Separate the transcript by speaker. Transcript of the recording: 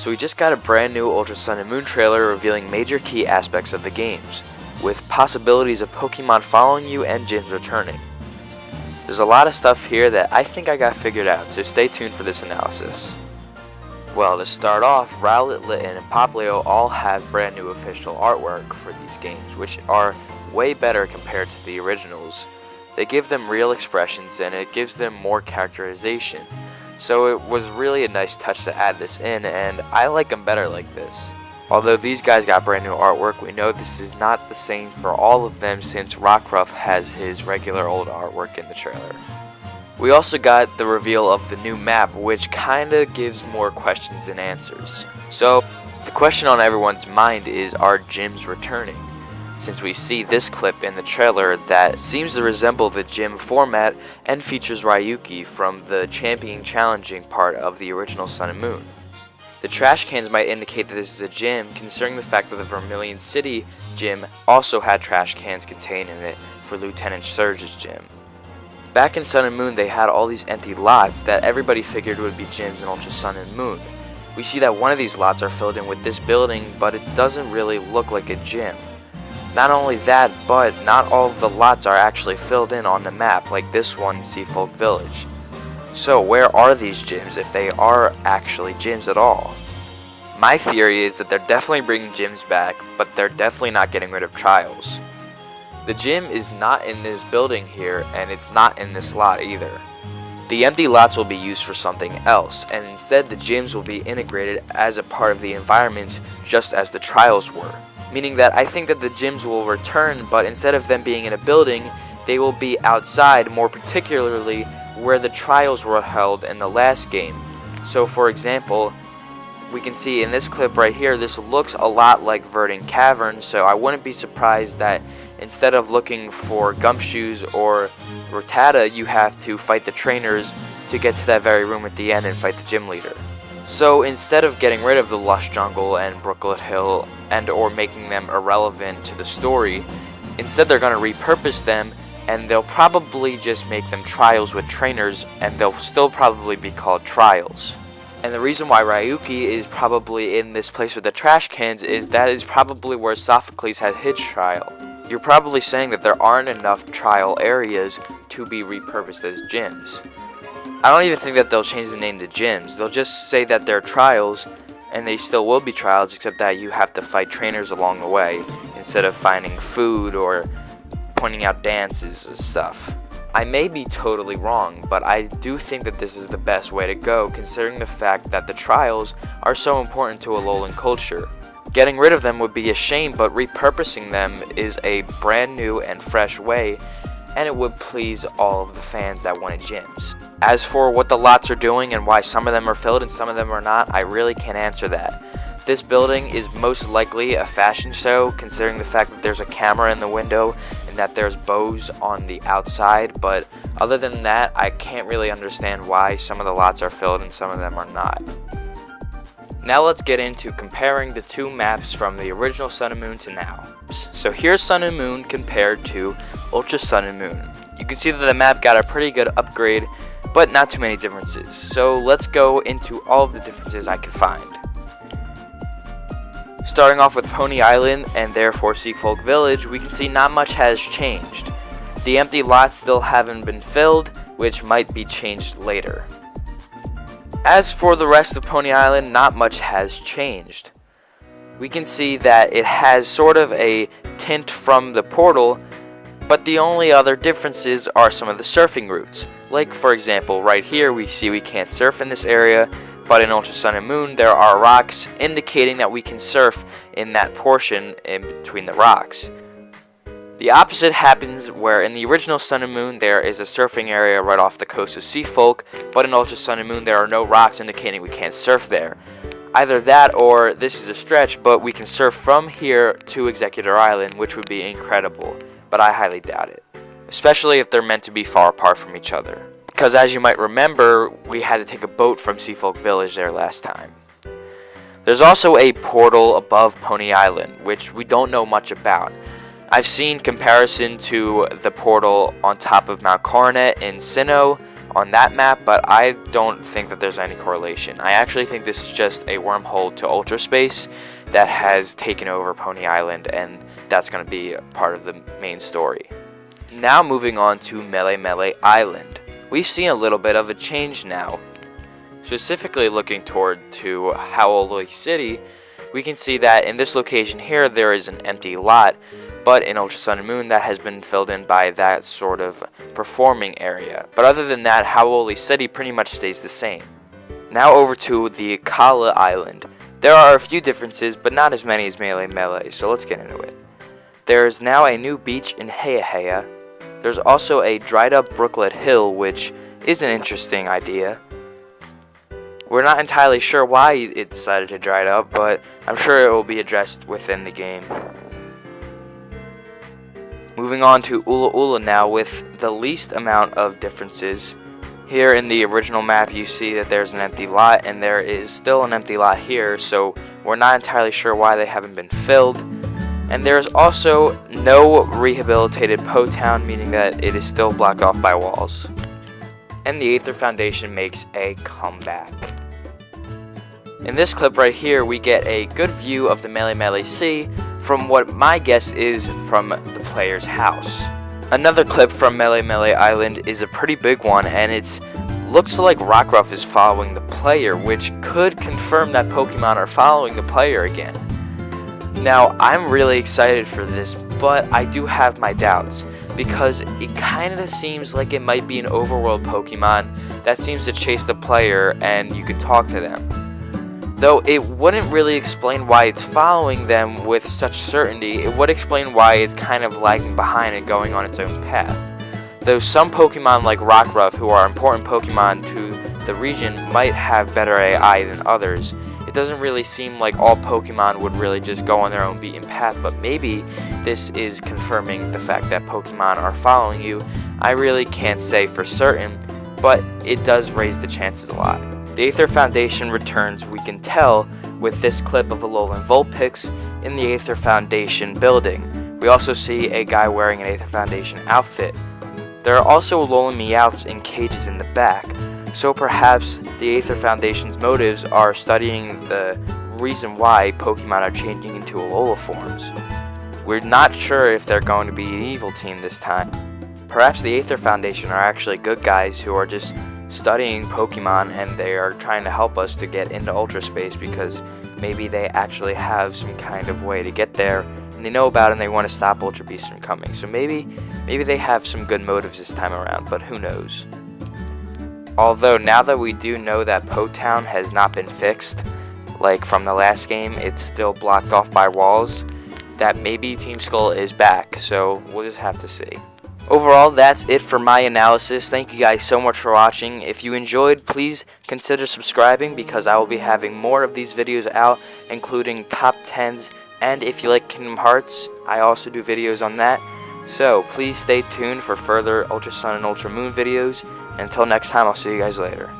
Speaker 1: So we just got a brand new Ultra Sun and Moon trailer revealing major key aspects of the games, with possibilities of Pokemon following you and gyms returning. There's a lot of stuff here that I think I got figured out, so stay tuned for this analysis. Well, to start off, Rowlet, Litten, and Popplio all have brand new official artwork for these games, which are way better compared to the originals. They give them real expressions and it gives them more characterization. So it was really a nice touch to add this in, and I like them better like this. Although these guys got brand new artwork, we know this is not the same for all of them since Rockruff has his regular old artwork in the trailer. We also got the reveal of the new map, which kinda gives more questions than answers. So the question on everyone's mind is, are gyms returning? Since we see this clip in the trailer that seems to resemble the gym format and features Ryuki from the champion challenging part of the original Sun and Moon. The trash cans might indicate that this is a gym, considering the fact that the Vermilion City gym also had trash cans contained in it for Lieutenant Surge's gym. Back in Sun and Moon, they had all these empty lots that everybody figured would be gyms in Ultra Sun and Moon. We see that one of these lots are filled in with this building, but it doesn't really look like a gym. Not only that, but not all of the lots are actually filled in on the map, like this one in Seafolk Village. So where are these gyms if they are actually gyms at all? My theory is that they're definitely bringing gyms back, but they're definitely not getting rid of trials. The gym is not in this building here, and it's not in this lot either. The empty lots will be used for something else, and instead the gyms will be integrated as a part of the environments just as the trials were. Meaning that I think that the gyms will return, but instead of them being in a building, they will be outside, more particularly where the trials were held in the last game. So for example, we can see in this clip right here, this looks a lot like Verdant Cavern, so I wouldn't be surprised that instead of looking for Gumshoes or Rattata, you have to fight the trainers to get to that very room at the end and fight the gym leader. So instead of getting rid of the Lush Jungle and Brooklet Hill and or making them irrelevant to the story, instead they're going to repurpose them, and they'll probably just make them trials with trainers, and they'll still probably be called trials. And the reason why Ryuki is probably in this place with the trash cans is that is probably where Sophocles had his trial. You're probably saying that there aren't enough trial areas to be repurposed as gyms. I don't even think that they'll change the name to gyms. They'll just say that they're trials, and they still will be trials, except that you have to fight trainers along the way instead of finding food or pointing out dances and stuff. I may be totally wrong, but I do think that this is the best way to go, considering the fact that the trials are so important to Alolan culture. Getting rid of them would be a shame, but repurposing them is a brand new and fresh way, and it would please all of the fans that wanted gyms. As for what the lots are doing and why some of them are filled and some of them are not, I really can't answer that. This building is most likely a fashion show, considering the fact that there's a camera in the window and that there's bows on the outside, but other than that, I can't really understand why some of the lots are filled and some of them are not. Now let's get into comparing the two maps from the original Sun and Moon to now. So here's Sun and Moon compared to Ultra Sun and Moon. You can see that the map got a pretty good upgrade, but not too many differences. So let's go into all of the differences I could find. Starting off with Pony Island and therefore Seafolk Village, we can see not much has changed. The empty lots still haven't been filled, which might be changed later. As for the rest of Pony Island, not much has changed. We can see that it has sort of a tint from the portal, but the only other differences are some of the surfing routes. Like for example, right here we see we can't surf in this area, but in Ultra Sun and Moon there are rocks indicating that we can surf in that portion in between the rocks. The opposite happens where in the original Sun and Moon there is a surfing area right off the coast of Seafolk, but in Ultra Sun and Moon there are no rocks indicating we can't surf there. Either that or this is a stretch, but we can surf from here to Executor Island, which would be incredible, but I highly doubt it. Especially if they're meant to be far apart from each other. Because as you might remember, we had to take a boat from Seafolk Village there last time. There's also a portal above Pony Island, which we don't know much about. I've seen comparison to the portal on top of Mount Coronet in Sinnoh, on that map, but I don't think that there's any correlation. I actually think this is just a wormhole to Ultra Space that has taken over Pony Island, and that's going to be part of the main story. Now moving on to Melee Melee Island. We've seen a little bit of a change now. Specifically looking toward to Howley City, we can see that in this location here there is an empty lot, but in Ultra Sun and Moon that has been filled in by that sort of performing area. But other than that, Howley City pretty much stays the same. Now over to the Kala Island. There are a few differences, but not as many as Melee Melee, so let's get into it. There is now a new beach in Heya. There's also a dried up Brooklet Hill, which is an interesting idea. We're not entirely sure why it decided to dry it up, but I'm sure it will be addressed within the game. Moving on to Ula Ula now with the least amount of differences. Here in the original map you see that there's an empty lot, and there is still an empty lot here, so we're not entirely sure why they haven't been filled. And there's also no rehabilitated Po Town, meaning that it is still blocked off by walls. And the Aether Foundation makes a comeback. In this clip right here, we get a good view of the Melee Melee Sea from what my guess is from the player's house. Another clip from Melee Melee Island is a pretty big one, and it looks like Rockruff is following the player, which could confirm that Pokemon are following the player again. Now, I'm really excited for this, but I do have my doubts, because it kind of seems like it might be an overworld Pokemon that seems to chase the player and you can talk to them. Though it wouldn't really explain why it's following them with such certainty, it would explain why it's kind of lagging behind and going on its own path. Though some Pokemon like Rockruff, who are important Pokemon to the region, might have better AI than others, it doesn't really seem like all Pokemon would really just go on their own beaten path, but maybe this is confirming the fact that Pokemon are following you. I really can't say for certain, but it does raise the chances a lot. The Aether Foundation returns, we can tell, with this clip of Alolan Vulpix in the Aether Foundation building. We also see a guy wearing an Aether Foundation outfit. There are also Alolan Meowths in cages in the back, so perhaps the Aether Foundation's motives are studying the reason why Pokemon are changing into Alola forms. We're not sure if they're going to be an evil team this time. Perhaps the Aether Foundation are actually good guys who are just studying Pokemon, and they are trying to help us to get into Ultra Space because maybe they actually have some kind of way to get there and they know about it and they want to stop Ultra Beasts from coming. So maybe they have some good motives this time around, but who knows. Although now that we do know that Po Town has not been fixed, like from the last game, it's still blocked off by walls, that maybe Team Skull is back, so we'll just have to see. Overall, that's it for my analysis. Thank you guys so much for watching. If you enjoyed, please consider subscribing because I will be having more of these videos out, including top 10s, and if you like Kingdom Hearts, I also do videos on that. So please stay tuned for further Ultra Sun and Ultra Moon videos. Until next time, I'll see you guys later.